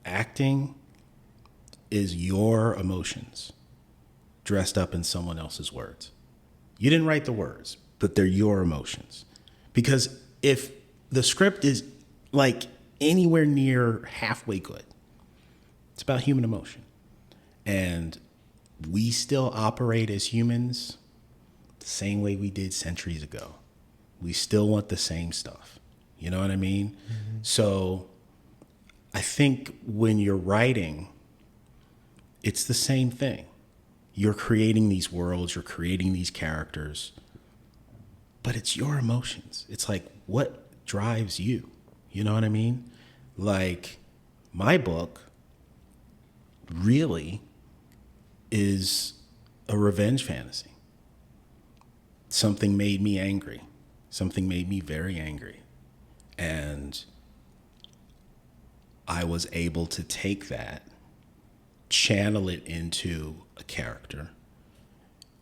acting is your emotions dressed up in someone else's words. You didn't write the words, but they're your emotions. Because if the script is like anywhere near halfway good, it's about human emotion. And we still operate as humans the same way we did centuries ago. We still want the same stuff. You know what I mean? Mm-hmm. So I think when you're writing, it's the same thing. You're creating these worlds, you're creating these characters, but it's your emotions. It's like, what drives you? You know what I mean? Like, my book really is a revenge fantasy. Something made me angry. Something made me very angry. And I was able to take that, channel it into a character,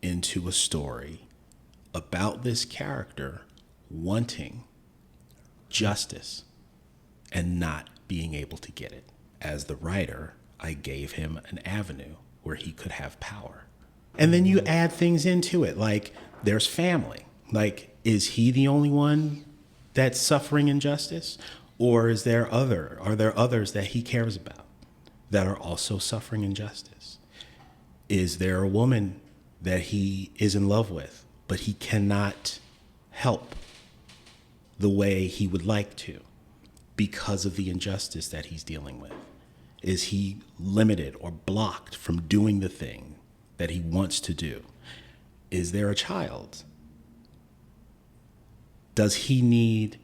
into a story about this character wanting justice and not being able to get it. As the writer, I gave him an avenue where he could have power. And then you add things into it, like there's family. Like, is he the only one that's suffering injustice? Or are there others that he cares about that are also suffering injustice? Is there a woman that he is in love with, but he cannot help the way he would like to because of the injustice that he's dealing with? Is he limited or blocked from doing the thing that he wants to do? Is there a child? Does he need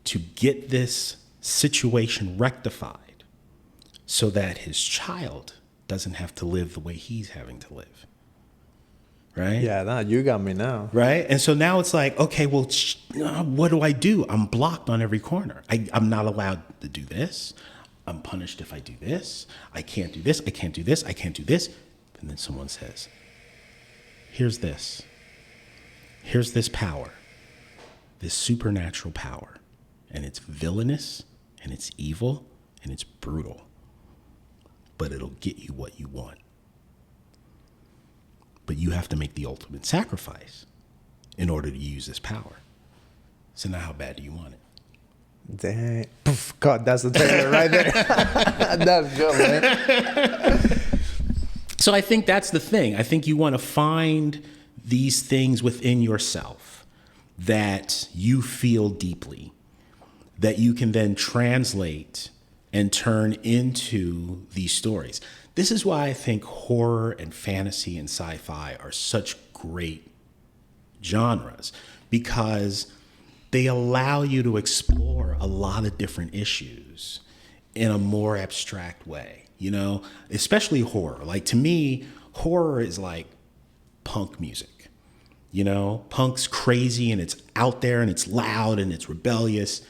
to get this situation rectified so that his child doesn't have to live the way he's having to live? Right? Yeah, no, you got me now. Right? And so now it's like, okay, well, what do? I'm blocked on every corner. I'm not allowed to do this. I'm punished if I do this. I can't do this. I can't do this. I can't do this. And then someone says, here's this. Here's this power, this supernatural power. And it's villainous, and it's evil, and it's brutal. But it'll get you what you want. But you have to make the ultimate sacrifice in order to use this power. So now how bad do you want it? Dang. God, that's the trailer right there. That's good, man. So I think that's the thing. I think you want to find these things within yourself that you feel deeply, that you can then translate and turn into these stories. This is why I think horror and fantasy and sci-fi are such great genres, because they allow you to explore a lot of different issues in a more abstract way, you know, especially horror. Like, to me, horror is like punk music, you know, punk's crazy and it's out there and it's loud and it's rebellious,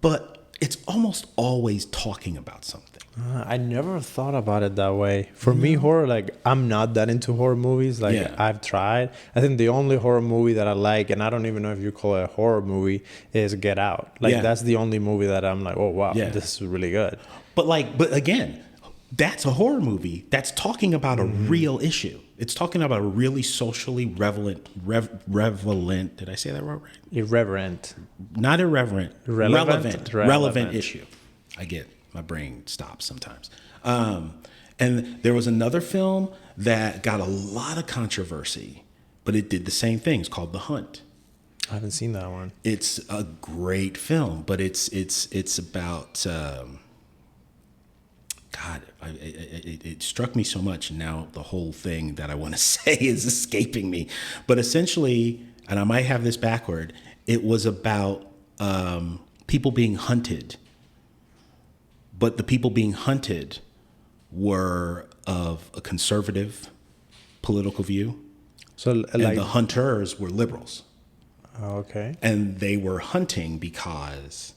but it's almost always talking about something. I never thought about it that way. For me, horror, like, I'm not that into horror movies. Like, Yeah. I've tried. I think the only horror movie that I like, and I don't even know if you call it a horror movie, is Get Out. Like, Yeah. that's the only movie that I'm like, oh, wow, Yeah. this is really good. But again, that's a horror movie that's talking about a real issue. It's talking about a really socially relevant, did I say that right? Irreverent. Not irreverent, Relevant. relevant issue. I get, my brain stops sometimes. And there was another film that got a lot of controversy, but it did the same thing. It's called The Hunt. I haven't seen that one. It's a great film, but it's about God. It struck me so much, and now the whole thing that I want to say is escaping me. But essentially, and I might have this backward, it was about people being hunted. But the people being hunted were of a conservative political view. So, And like, the hunters were liberals. okay. And they were hunting because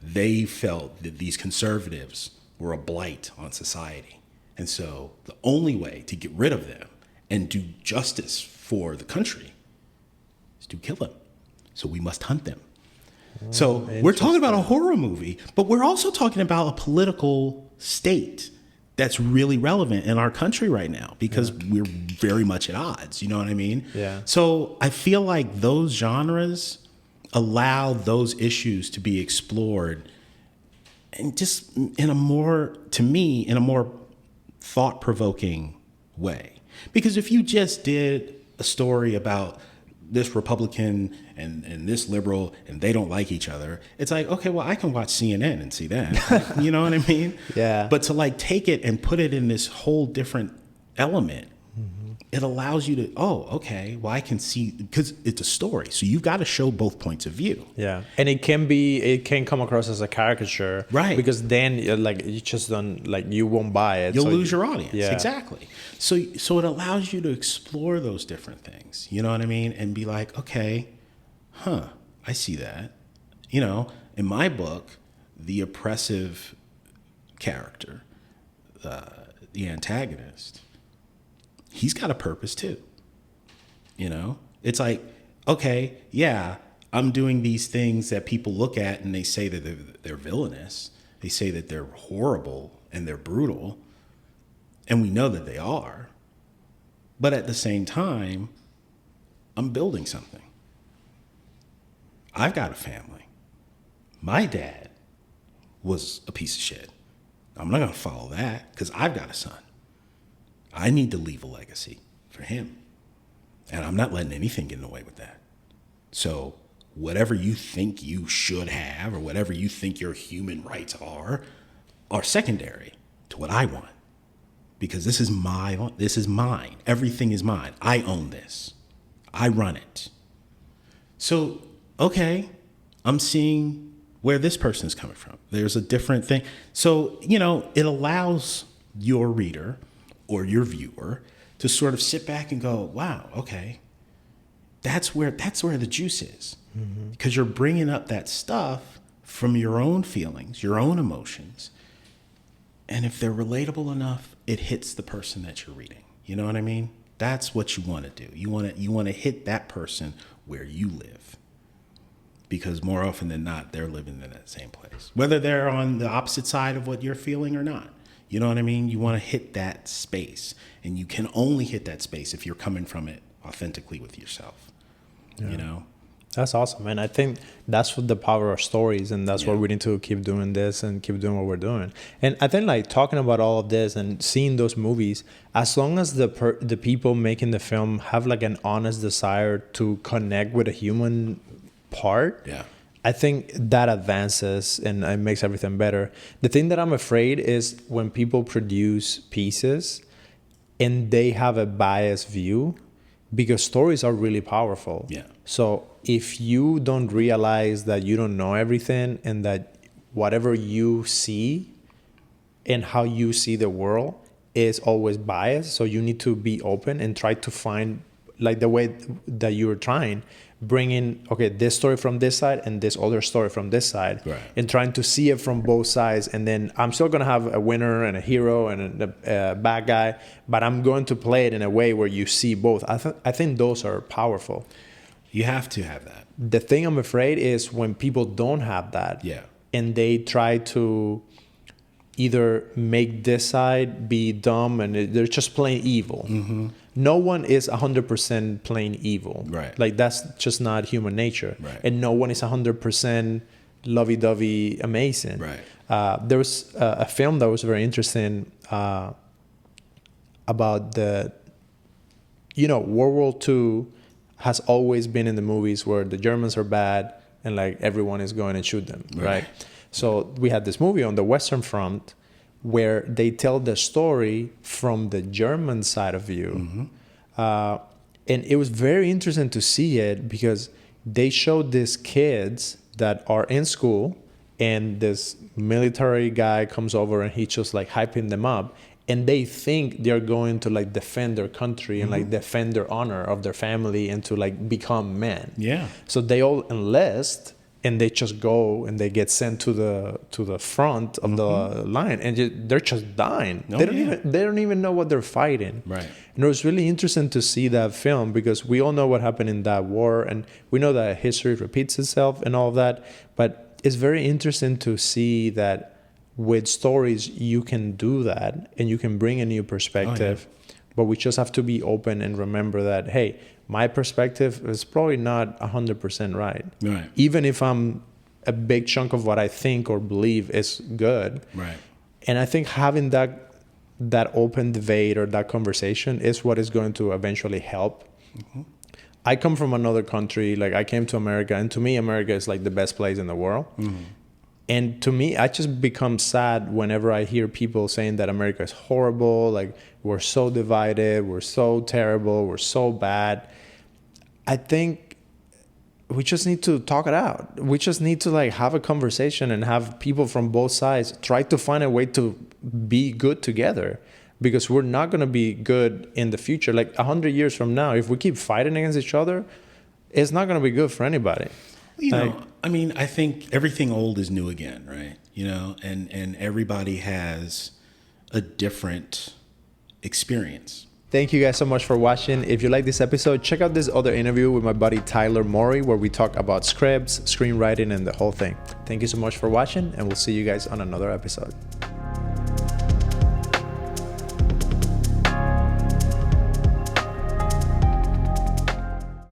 they felt that these conservatives were a blight on society. And so the only way to get rid of them and do justice for the country is to kill them. So we must hunt them. So we're talking about a horror movie, but we're also talking about a political state that's really relevant in our country right now because we're very much at odds. You know what I mean? Yeah. So I feel like those genres allow those issues to be explored and just in a more, to me, in a more thought-provoking way. Because if you just did a story about this Republican and this liberal and they don't like each other, it's like, okay, well, I can watch CNN and see that. You know what I mean? Yeah. But to like take it and put it in this whole different element, it allows you to, oh, okay, well, I can see, because it's a story. So you've got to show both points of view. Yeah. And it can come across as a caricature. Right. Because then like you just don't, like you won't buy it. You'll lose your audience. Yeah. Exactly. So it allows you to explore those different things. You know what I mean? And be like, okay, I see that. You know, in my book, the oppressive character, the antagonist, he's got a purpose too. You know, it's like, okay, yeah, I'm doing these things that people look at and they say that they're villainous. They say that they're horrible and they're brutal. And we know that they are. But at the same time, I'm building something. I've got a family. My dad was a piece of shit. I'm not going to follow that because I've got a son. I need to leave a legacy for him. And I'm not letting anything get in the way with that. So whatever you think you should have or whatever you think your human rights are secondary to what I want. Because this is mine. Everything is mine. I own this. I run it. So, okay, I'm seeing where this person is coming from. There's a different thing. So, you know, it allows your reader or your viewer to sort of sit back and go, wow, okay, that's where the juice is. Mm-hmm. Because you're bringing up that stuff from your own feelings, your own emotions. And if they're relatable enough, it hits the person that you're reading. You know what I mean? That's what you want to do. You want to hit that person where you live. Because more often than not, they're living in that same place. Whether they're on the opposite side of what you're feeling or not. You know what I mean? You want to hit that space. And you can only hit that space if you're coming from it authentically with yourself. Yeah. You know? That's awesome, man. I think that's what the power of stories, and that's why we need to keep doing this and keep doing what we're doing. And I think like talking about all of this and seeing those movies, as long as the people making the film have like an honest desire to connect with a human part, I think that advances and it makes everything better. The thing that I'm afraid is when people produce pieces and they have a biased view, because stories are really powerful. Yeah. So if you don't realize that you don't know everything and that whatever you see and how you see the world is always biased, so you need to be open and try to find, like the way that you're trying, bring in, okay, this story from this side and this other story from this side, right, and trying to see it from both sides. And then I'm still going to have a winner and a hero and a bad guy, but I'm going to play it in a way where you see both. I think those are powerful. You have to have that. The thing I'm afraid is when people don't have that, and they try to either make this side be dumb and they're just plain evil. Mm-hmm. No one is 100% plain evil. Right. Like that's just not human nature. Right. And no one is 100% lovey-dovey amazing. Right. There was a film that was very interesting about World War II has always been in the movies where the Germans are bad and like everyone is going to shoot them. Right. So we had this movie on the Western Front where they tell the story from the German side of view. Mm-hmm. And it was very interesting to see it because they showed these kids that are in school and this military guy comes over and he's just like hyping them up. And they think they're going to like defend their country and like defend their honor of their family and to like become men. Yeah. So they all enlist and they just go and they get sent to the front of the line, and they're just dying. Oh, They don't even know what they're fighting. Right. And it was really interesting to see that film, because we all know what happened in that war, and we know that history repeats itself and all of that. But it's very interesting to see that with stories you can do that, and you can bring a new perspective. But we just have to be open and remember that, hey, my perspective is probably not 100% right. Right. Even if I'm a big chunk of what I think or believe is good. Right. And I think having that open debate or that conversation is what is going to eventually help. I come from another country. Like, I came to America, and to me, America is like the best place in the world. And to me, I just become sad whenever I hear people saying that America is horrible, like we're so divided, we're so terrible, we're so bad. I think we just need to talk it out. We just need to like have a conversation and have people from both sides try to find a way to be good together, because we're not going to be good in the future. Like 100 years from now, if we keep fighting against each other, it's not going to be good for anybody. You know, I mean, I think everything old is new again, right? You know, and everybody has a different experience. Thank you guys so much for watching. If you like this episode, check out this other interview with my buddy Tyler Morey, where we talk about scripts, screenwriting, and the whole thing. Thank you so much for watching, and we'll see you guys on another episode.